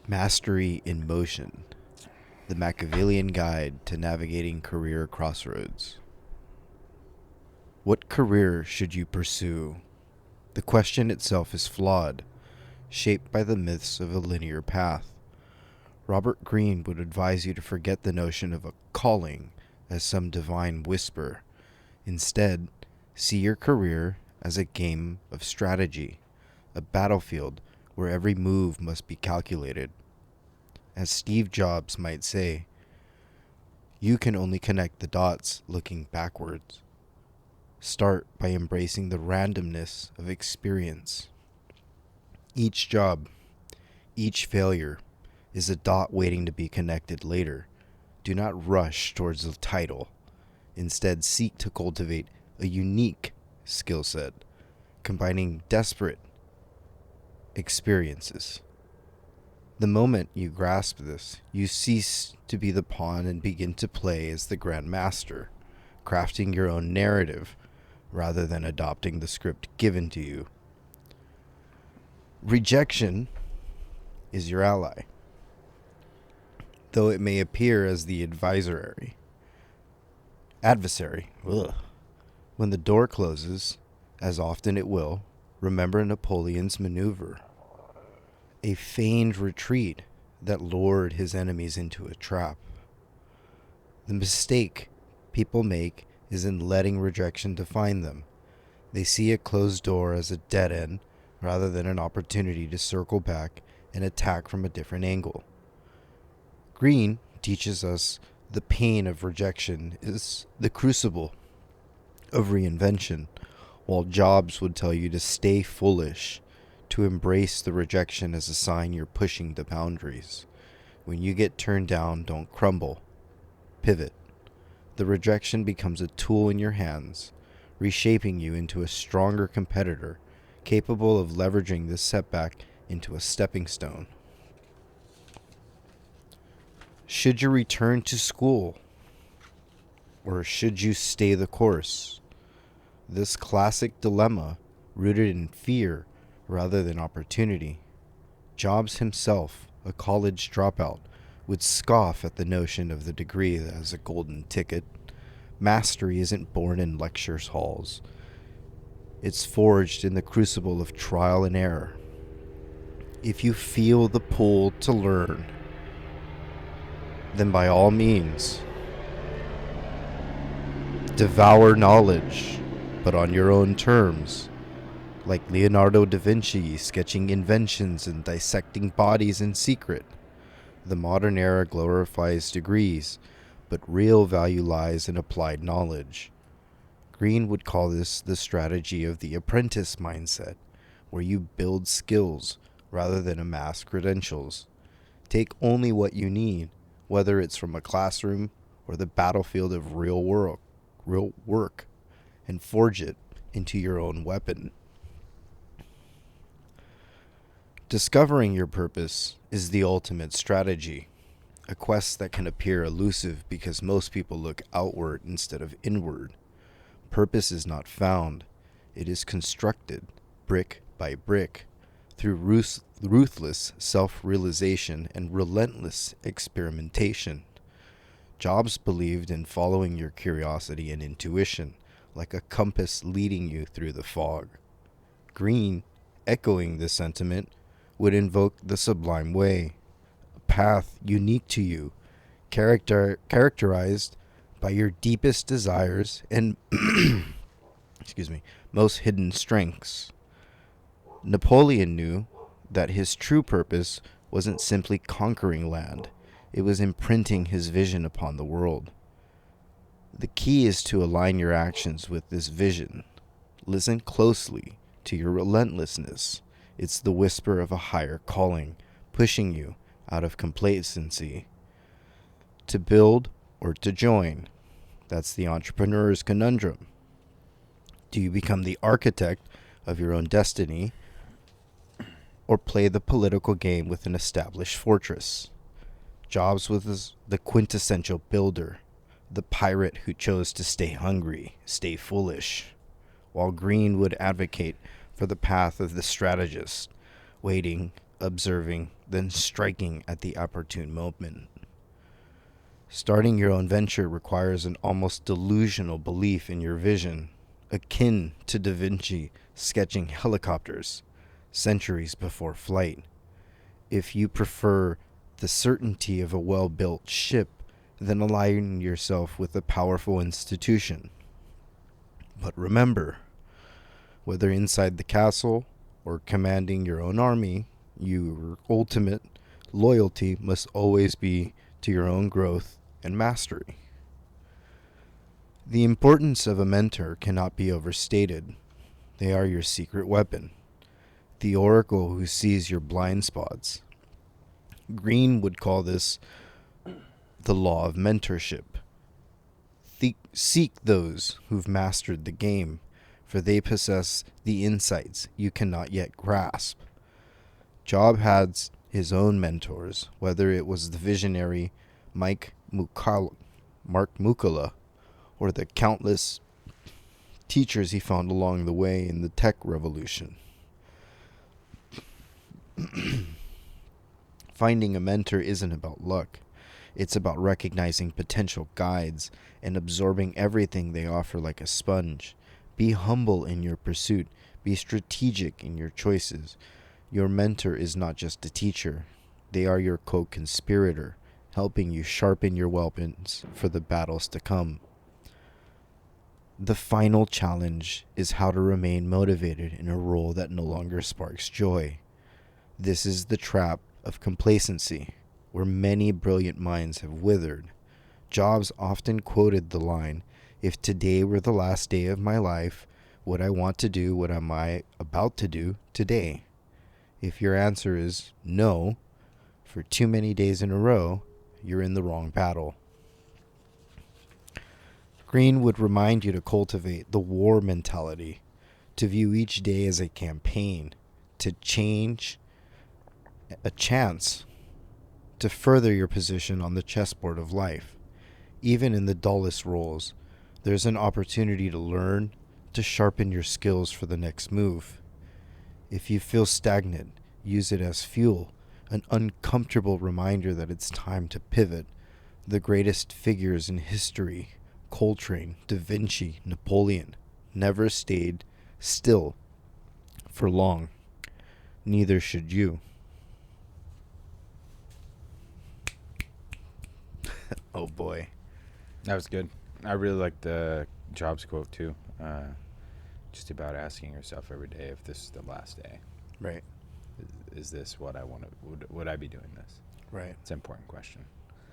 Mastery in Motion, the Machiavellian Guide to Navigating Career Crossroads. What career should you pursue? The question itself is flawed, shaped by the myths of a linear path. Robert Greene would advise you to forget the notion of a calling as some divine whisper. Instead, see your career as a game of strategy, a battlefield where every move must be calculated. As Steve Jobs might say, you can only connect the dots looking backwards. Start by embracing the randomness of experience. Each job, each failure, is a dot waiting to be connected later. Do not rush towards the title. Instead, seek to cultivate a unique skill set, combining desperate experiences. The moment you grasp this, you cease to be the pawn and begin to play as the Grand Master, crafting your own narrative rather than adopting the script given to you. Rejection is your ally, though it may appear as the adversary. Ugh. When the door closes, as often it will, remember Napoleon's maneuver, a feigned retreat that lured his enemies into a trap. The mistake people make is in letting rejection define them. They see a closed door as a dead end rather than an opportunity to circle back and attack from a different angle. Greene teaches us the pain of rejection is the crucible of reinvention, while Jobs would tell you to stay foolish, to embrace the rejection as a sign you're pushing the boundaries. When you get turned down, don't crumble. Pivot. The rejection becomes a tool in your hands, reshaping you into a stronger competitor, capable of leveraging this setback into a stepping stone. Should you return to school, or should you stay the course? This classic dilemma, rooted in fear rather than opportunity. Jobs himself, a college dropout, would scoff at the notion of the degree as a golden ticket. Mastery isn't born in lectures halls. It's forged in the crucible of trial and error. If you feel the pull to learn, then by all means, devour knowledge, but on your own terms. Like Leonardo da Vinci sketching inventions and dissecting bodies in secret. The modern era glorifies degrees, but real value lies in applied knowledge. Greene would call this the strategy of the apprentice mindset, where you build skills rather than amass credentials. Take only what you need, whether it's from a classroom or the battlefield of real work, and forge it into your own weapon. Discovering your purpose is the ultimate strategy, a quest that can appear elusive because most people look outward instead of inward. Purpose is not found, it is constructed, brick by brick, through ruthless self-realization and relentless experimentation. Jobs believed in following your curiosity and intuition, like a compass leading you through the fog. Greene, echoing this sentiment, would invoke the sublime way, a path unique to you, characterized by your deepest desires and most hidden strengths. Napoleon knew that his true purpose wasn't simply conquering land, it was imprinting his vision upon the world. The key is to align your actions with this vision. Listen closely to your relentlessness. It's the whisper of a higher calling, pushing you out of complacency. To build or to join? That's the entrepreneur's conundrum. Do you become the architect of your own destiny, or play the political game with an established fortress? Jobs was the quintessential builder, the pirate who chose to stay hungry, stay foolish, while Greene would advocate for the path of the strategist, waiting, observing, than striking at the opportune moment. Starting your own venture requires an almost delusional belief in your vision, akin to Da Vinci sketching helicopters centuries before flight. If you prefer the certainty of a well-built ship, then align yourself with a powerful institution. But remember, whether inside the castle or commanding your own army, your ultimate loyalty must always be to your own growth and mastery. The importance of a mentor cannot be overstated. They are your secret weapon, the oracle who sees your blind spots. Green would call this the law of mentorship. Seek those who've mastered the game, for they possess the insights you cannot yet grasp. Job had his own mentors, whether it was the visionary Mark Mukala or the countless teachers he found along the way in the tech revolution. Finding a mentor isn't about luck. It's about recognizing potential guides and absorbing everything they offer like a sponge. Be humble in your pursuit. Be strategic in your choices. Your mentor is not just a teacher. They are your co-conspirator, helping you sharpen your weapons for the battles to come. The final challenge is how to remain motivated in a role that no longer sparks joy. This is the trap of complacency, where many brilliant minds have withered. Jobs often quoted the line, "If today were the last day of my life, would I want to do what am I about to do today?" If your answer is no, for too many days in a row, you're in the wrong battle. Green would remind you to cultivate the war mentality, to view each day as a campaign, to change a chance to further your position on the chessboard of life. Even in the dullest roles, there's an opportunity to learn, to sharpen your skills for the next move. If you feel stagnant, use it as fuel, an uncomfortable reminder that it's time to pivot. The greatest figures in history, Coltrane, Da Vinci, Napoleon, never stayed still for long. Neither should you. Oh boy. That was good. I really like the Jobs quote too. Just about asking yourself every day if this is the last day. Right. Is this what I want to? Would I be doing this? Right. It's an important question.